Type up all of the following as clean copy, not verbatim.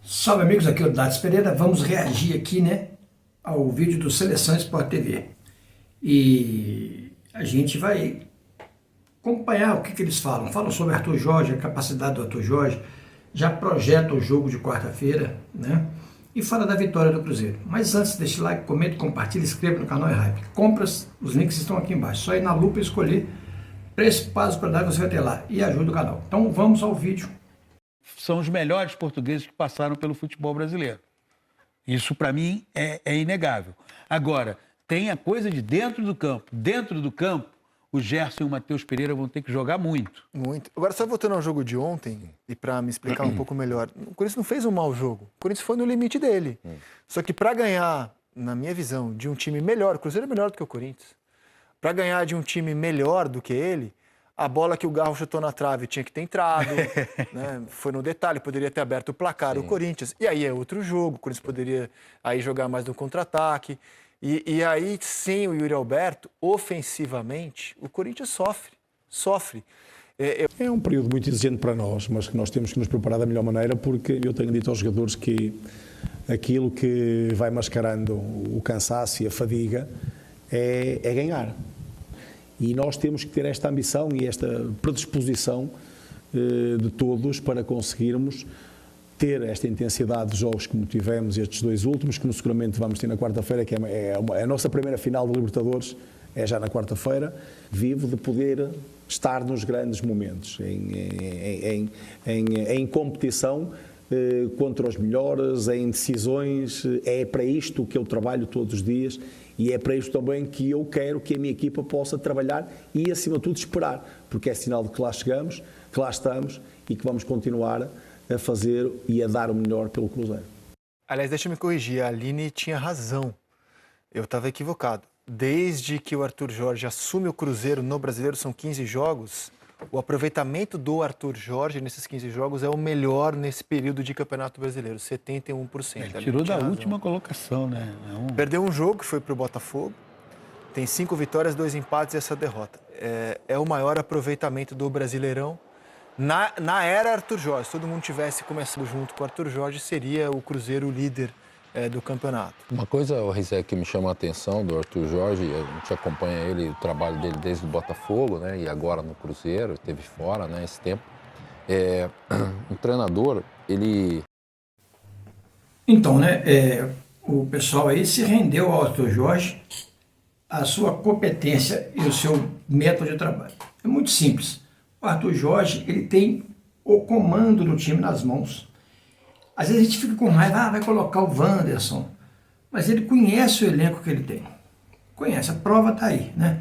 Salve amigos, aqui é o Datis Pereira. Vamos reagir aqui, né, ao vídeo do Seleção Sport TV. E a gente vai acompanhar o que eles falam. Falam sobre Arthur Jorge, a capacidade do Arthur Jorge, já projeta o jogo de quarta-feira, né? E fala da vitória do Cruzeiro. Mas antes, deixe like, comente, compartilhe, inscreva no canal Hype. Compras, os links estão aqui embaixo. Só ir na lupa e escolher preço, prazo, qualidade, você vai ter lá. E ajuda o canal. Então vamos ao vídeo. São os melhores portugueses que passaram pelo futebol brasileiro. Isso, para mim, é inegável. Agora, tem a coisa de dentro do campo. Dentro do campo, o Gerson e o Matheus Pereira vão ter que jogar muito. Muito. Agora, só voltando ao jogo de ontem, e para me explicar um pouco melhor, o Corinthians não fez um mau jogo. O Corinthians foi no limite dele. Só que para ganhar, na minha visão, de um time melhor, o Cruzeiro é melhor do que o Corinthians, para ganhar de um time melhor do que ele, a bola que o Garro chutou na trave tinha que ter entrado, né? Foi no detalhe, poderia ter aberto o placar, o Corinthians. E aí é outro jogo, o Corinthians poderia aí jogar mais no contra-ataque. E aí, sem o Yuri Alberto, ofensivamente, o Corinthians sofre. É um período muito exigente para nós, mas que nós temos que nos preparar da melhor maneira, porque eu tenho dito aos jogadores que aquilo que vai mascarando o cansaço e a fadiga é ganhar. E nós temos que ter esta ambição e esta predisposição de todos para conseguirmos ter esta intensidade de jogos como tivemos estes dois últimos, que seguramente vamos ter na quarta-feira, que é a nossa primeira final de Libertadores, é já na quarta-feira, vivo de poder estar nos grandes momentos, em competição contra os melhores, em decisões. É para isto que eu trabalho todos os dias e é para isto também que eu quero que a minha equipa possa trabalhar e, acima de tudo, esperar, porque é sinal de que lá chegamos, que lá estamos e que vamos continuar a fazer e a dar o melhor pelo Cruzeiro. Aliás, deixa-me corrigir, a Aline tinha razão, eu estava equivocado. Desde que o Arthur Jorge assume o Cruzeiro no Brasileiro, são 15 jogos, o aproveitamento do Arthur Jorge nesses 15 jogos é o melhor nesse período de Campeonato Brasileiro, 71%. Ele tirou da última colocação, né? Perdeu um jogo, que foi para o Botafogo, tem 5 vitórias, 2 empates e essa derrota. É o maior aproveitamento do Brasileirão. Na era Arthur Jorge, se todo mundo tivesse começado junto com o Arthur Jorge, seria o Cruzeiro o líder do campeonato. Uma coisa, Rizek, que me chama a atenção do Arthur Jorge, a gente acompanha ele, o trabalho dele desde o Botafogo, né, e agora no Cruzeiro, esteve fora, né, esse tempo. Um treinador, ele... Então, né, o pessoal aí se rendeu ao Arthur Jorge, a sua competência e o seu método de trabalho. É muito simples. O Arthur Jorge, ele tem o comando do time nas mãos. Às vezes a gente fica com raiva, vai colocar o Wanderson, mas ele conhece o elenco que ele tem. Conhece, a prova está aí, né?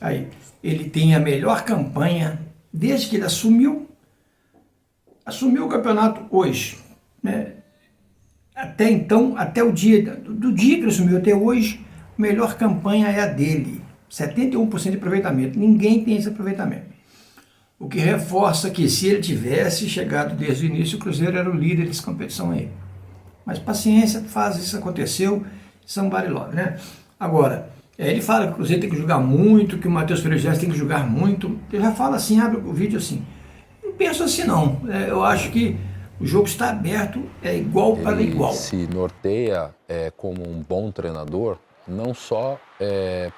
Aí, ele tem a melhor campanha desde que ele assumiu o campeonato hoje, né? Até então, até o dia, do dia que ele assumiu até hoje, a melhor campanha é a dele. 71% de aproveitamento. Ninguém tem esse aproveitamento. O que reforça que se ele tivesse chegado desde o início, o Cruzeiro era o líder dessa competição aí. Mas paciência, faz isso, aconteceu, somebody love, né? Agora, ele fala que o Cruzeiro tem que jogar muito, que o Matheus Pereira tem que jogar muito. Ele já fala assim, abre o vídeo assim. Não penso assim não, eu acho que o jogo está aberto, é igual para igual. Ele se norteia como um bom treinador, não só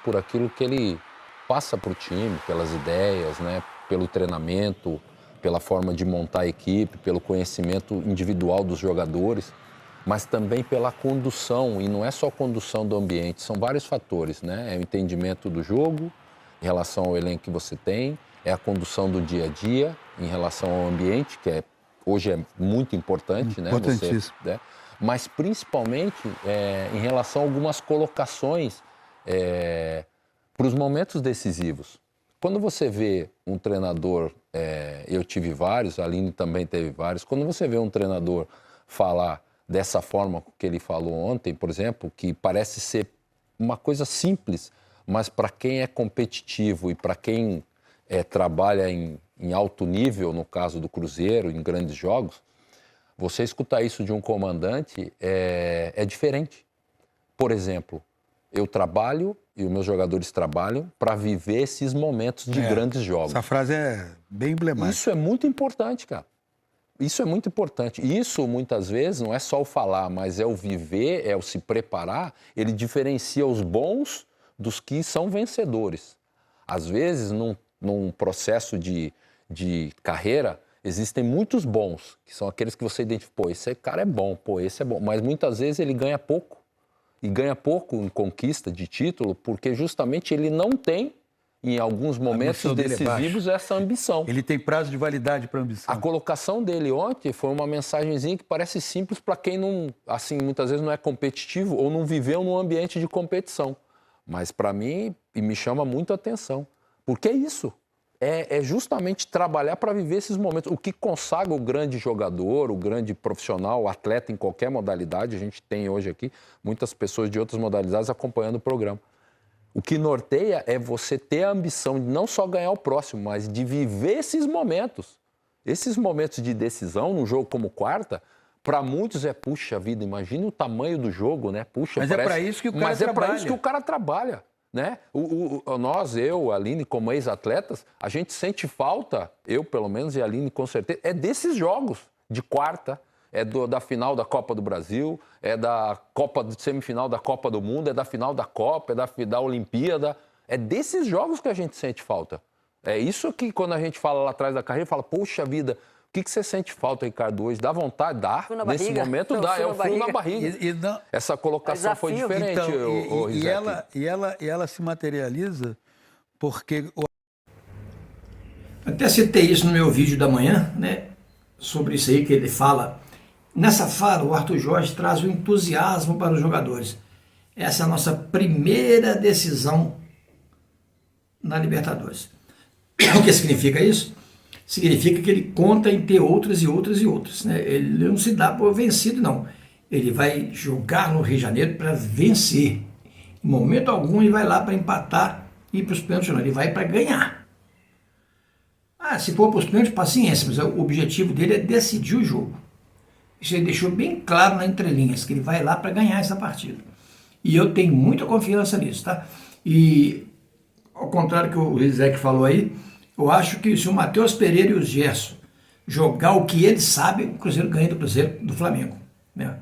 por aquilo que ele passa para o time, pelas ideias, né? Pelo treinamento, pela forma de montar a equipe, pelo conhecimento individual dos jogadores, mas também pela condução, e não é só a condução do ambiente, são vários fatores, né? É o entendimento do jogo em relação ao elenco que você tem, é a condução do dia a dia em relação ao ambiente, que hoje é muito importante, né? Importantíssimo. Mas principalmente em relação a algumas colocações para os momentos decisivos. Quando você vê um treinador, eu tive vários, a Aline também teve vários, quando você vê um treinador falar dessa forma que ele falou ontem, por exemplo, que parece ser uma coisa simples, mas para quem é competitivo e para quem trabalha em alto nível, no caso do Cruzeiro, em grandes jogos, você escutar isso de um comandante é diferente. Por exemplo, eu trabalho e os meus jogadores trabalham para viver esses momentos de grandes jogos. Essa frase é bem emblemática. Isso é muito importante, cara. Isso é muito importante. Isso, muitas vezes, não é só o falar, mas é o viver, é o se preparar. Ele diferencia os bons dos que são vencedores. Às vezes, num processo de carreira, existem muitos bons, que são aqueles que você identifica, pô, esse cara é bom, pô, esse é bom. Mas muitas vezes ele ganha pouco. E ganha pouco em conquista de título, porque justamente ele não tem, em alguns momentos decisivos, essa ambição. Ele tem prazo de validade para ambição. A colocação dele ontem foi uma mensagenzinha que parece simples para quem não, assim, muitas vezes não é competitivo ou não viveu num ambiente de competição. Mas para mim, e me chama muito a atenção. Porque é isso. É justamente trabalhar para viver esses momentos. O que consagra o grande jogador, o grande profissional, o atleta em qualquer modalidade, a gente tem hoje aqui muitas pessoas de outras modalidades acompanhando o programa. O que norteia é você ter a ambição de não só ganhar o próximo, mas de viver esses momentos. Esses momentos de decisão, num jogo como quarta, para muitos é, puxa vida, imagina o tamanho do jogo, né? Puxa, mas parece... é para isso que o cara Mas trabalha. é para isso que o cara trabalha. Né? Nós, eu, a Aline, como ex-atletas, a gente sente falta, eu pelo menos e a Aline com certeza, é desses jogos de quarta, da final da Copa do Brasil, é da semifinal da Copa do Mundo, é da final da Copa, é da Olimpíada, é desses jogos que a gente sente falta. É isso que quando a gente fala lá atrás da carreira, fala, poxa vida, o que você sente falta, Ricardo, hoje? Dá vontade? Dá. Nesse momento dá, é o frio na barriga. Essa colocação foi diferente, então, e ela se materializa porque... Até citei isso no meu vídeo da manhã, né? Sobre isso aí que ele fala. Nessa fala, o Arthur Jorge traz o entusiasmo para os jogadores. Essa é a nossa primeira decisão na Libertadores. O que significa isso? Significa que ele conta em ter outras e outras e outras. Né? Ele não se dá por vencido, não. Ele vai jogar no Rio de Janeiro para vencer. Em momento algum ele vai lá para empatar e ir para os pênaltis, não. Ele vai para ganhar. Se for para os pênaltis, paciência, mas o objetivo dele é decidir o jogo. Isso ele deixou bem claro na entrelinhas, que ele vai lá para ganhar essa partida. E eu tenho muita confiança nisso, tá? E, ao contrário do que o Rizek falou aí, eu acho que se o Matheus Pereira e o Gerson jogar o que eles sabem, o Cruzeiro ganha do Cruzeiro do Flamengo. Né?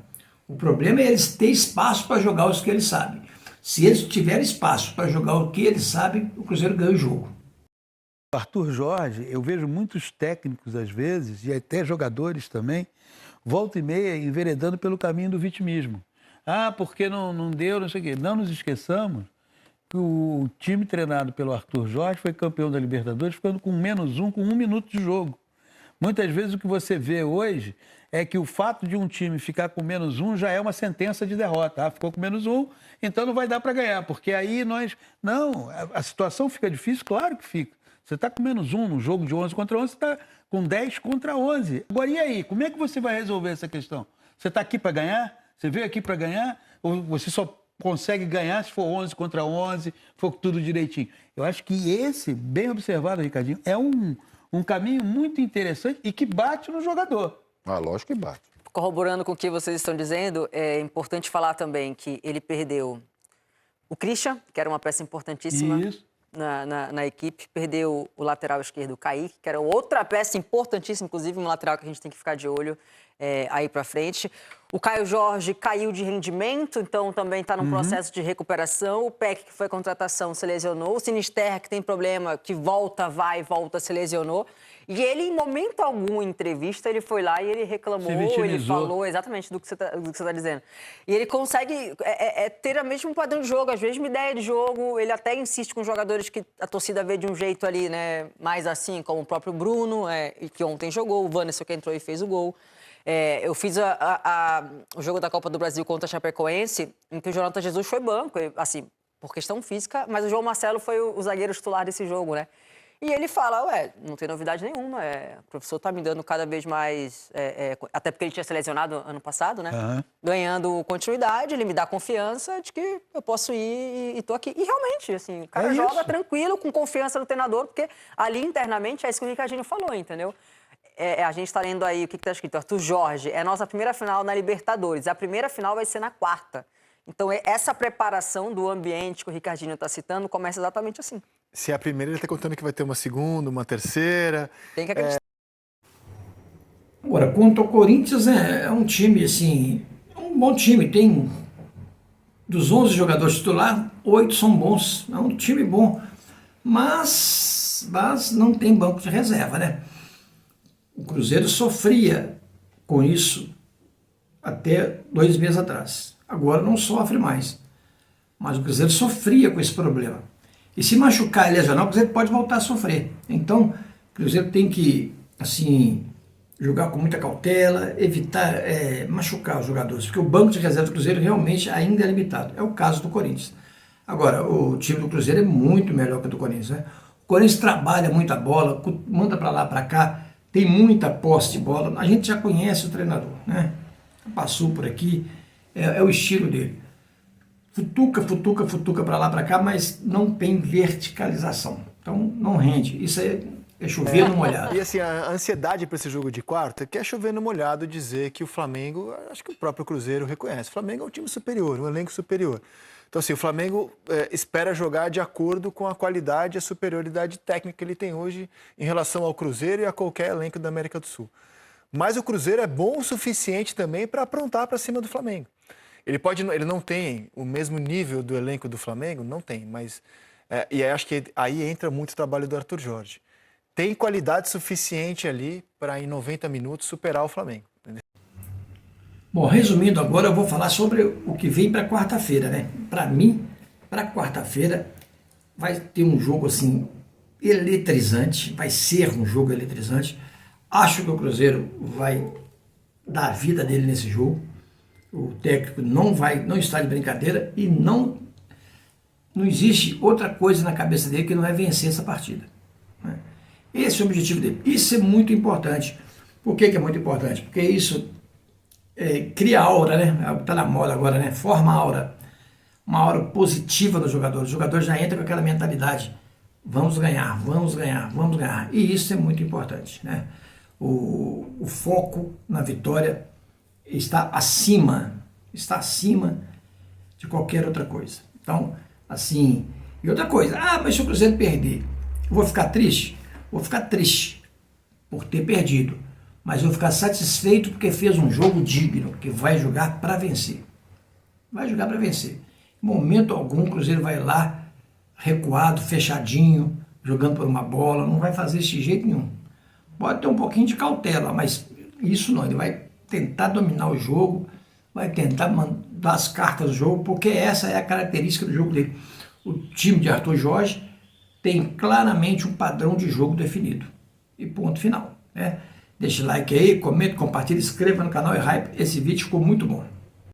O problema é eles terem espaço para jogar os que eles sabem. Se eles tiverem espaço para jogar o que eles sabem, o Cruzeiro ganha o jogo. O Arthur Jorge, eu vejo muitos técnicos às vezes, e até jogadores também, volta e meia enveredando pelo caminho do vitimismo. Porque não deu, não sei o quê. Não nos esqueçamos que o time treinado pelo Arthur Jorge foi campeão da Libertadores ficando com -1, com 1 minuto de jogo. Muitas vezes o que você vê hoje é que o fato de um time ficar com -1 já é uma sentença de derrota. Ficou com -1, então não vai dar para ganhar, porque aí nós... Não, a situação fica difícil, claro que fica. Você está com -1 no jogo de 11 contra 11, você está com 10 contra 11. Agora, e aí? Como é que você vai resolver essa questão? Você está aqui para ganhar? Você veio aqui para ganhar? Ou você só consegue ganhar se for 11 contra 11, for tudo direitinho? Eu acho que esse, bem observado, Ricardinho, é um caminho muito interessante e que bate no jogador. Lógico que bate. Corroborando com o que vocês estão dizendo, é importante falar também que ele perdeu o Christian, que era uma peça importantíssima. Isso. Na equipe, perdeu o lateral esquerdo, o Kaique, que era outra peça importantíssima, inclusive um lateral que a gente tem que ficar de olho aí para frente. O Caio Jorge caiu de rendimento, então também está num processo de recuperação. O Peck, que foi contratação, se lesionou. O Sinisterra, que tem problema, que volta, vai, volta, se lesionou. E ele, em momento algum, em entrevista, ele foi lá e ele reclamou, ele falou exatamente do que você tá dizendo. E ele consegue ter o mesmo padrão de jogo, às vezes uma ideia de jogo. Ele até insiste com jogadores que a torcida vê de um jeito ali, né, mais assim, como o próprio Bruno, que ontem jogou, o Wanderson que entrou e fez o gol. Eu fiz o jogo da Copa do Brasil contra a Chapecoense, em que o Jonathan Jesus foi banco, assim, por questão física, mas o João Marcelo foi o zagueiro titular desse jogo, né? E ele fala, não tem novidade nenhuma, o professor tá me dando cada vez mais, até porque ele tinha se lesionado ano passado, né? Ganhando continuidade, ele me dá confiança de que eu posso ir e tô aqui. E realmente, assim, o cara joga tranquilo, com confiança no treinador, porque ali internamente é isso que o Ricardinho falou, entendeu? A gente está lendo aí o que está escrito, Arthur Jorge, é a nossa primeira final na Libertadores, a primeira final vai ser na quarta. Então, essa preparação do ambiente que o Ricardinho está citando começa exatamente assim. Se é a primeira, ele está contando que vai ter uma segunda, uma terceira. Tem que acreditar. Agora, quanto ao Corinthians, é um time, assim, é um bom time. Tem, dos 11 jogadores titulares, 8 são bons. É um time bom. Mas não tem banco de reserva, né? O Cruzeiro sofria com isso até 2 meses atrás. Agora não sofre mais. Mas o Cruzeiro sofria com esse problema. E se machucar e lesionar, o Cruzeiro pode voltar a sofrer. Então, o Cruzeiro tem que, assim, jogar com muita cautela, evitar machucar os jogadores, porque o banco de reserva do Cruzeiro realmente ainda é limitado. É o caso do Corinthians. Agora, o time do Cruzeiro é muito melhor que o do Corinthians, né? O Corinthians trabalha muita bola, manda para lá, para cá, tem muita posse de bola. A gente já conhece o treinador, né? Passou por aqui, é o estilo dele. Futuca para lá, para cá, mas não tem verticalização. Então, não rende. Isso é chover no molhado. E assim, a ansiedade para esse jogo de quarta, que é chover no molhado dizer que o Flamengo, acho que o próprio Cruzeiro reconhece, o Flamengo é um time superior, um elenco superior. Então, assim, o Flamengo espera jogar de acordo com a qualidade e a superioridade técnica que ele tem hoje em relação ao Cruzeiro e a qualquer elenco da América do Sul. Mas o Cruzeiro é bom o suficiente também para aprontar para cima do Flamengo. Ele não tem o mesmo nível do elenco do Flamengo? Não tem, mas... e acho que aí entra muito o trabalho do Arthur Jorge. Tem qualidade suficiente ali para, em 90 minutos, superar o Flamengo. Entendeu? Bom, resumindo agora, eu vou falar sobre o que vem para quarta-feira, né? Para mim, para quarta-feira, vai ter um jogo, assim, eletrizante. Vai ser um jogo eletrizante. Acho que o Cruzeiro vai dar a vida dele nesse jogo. O técnico não está de brincadeira e não existe outra coisa na cabeça dele que não é vencer essa partida. Né? Esse é o objetivo dele. Isso é muito importante. Por que é muito importante? Porque isso cria aura, né? Está na moda agora, né? Forma aura. Uma aura positiva no jogador. O jogador já entra com aquela mentalidade. Vamos ganhar, vamos ganhar, vamos ganhar. E isso é muito importante, né? O foco na vitória está acima de qualquer outra coisa. Então, assim, e outra coisa, mas se o Cruzeiro perder, eu vou ficar triste? Vou ficar triste por ter perdido, mas vou ficar satisfeito porque fez um jogo digno, que vai jogar para vencer. Vai jogar para vencer. Em momento algum, o Cruzeiro vai lá, recuado, fechadinho, jogando por uma bola, não vai fazer isso de jeito nenhum. Pode ter um pouquinho de cautela, mas isso não, ele vai tentar dominar o jogo, vai tentar dar as cartas do jogo, porque essa é a característica do jogo dele. O time de Arthur Jorge tem claramente um padrão de jogo definido. E ponto final. Né? Deixe like aí, comente, compartilhe, inscreva no canal e hype. Esse vídeo ficou muito bom.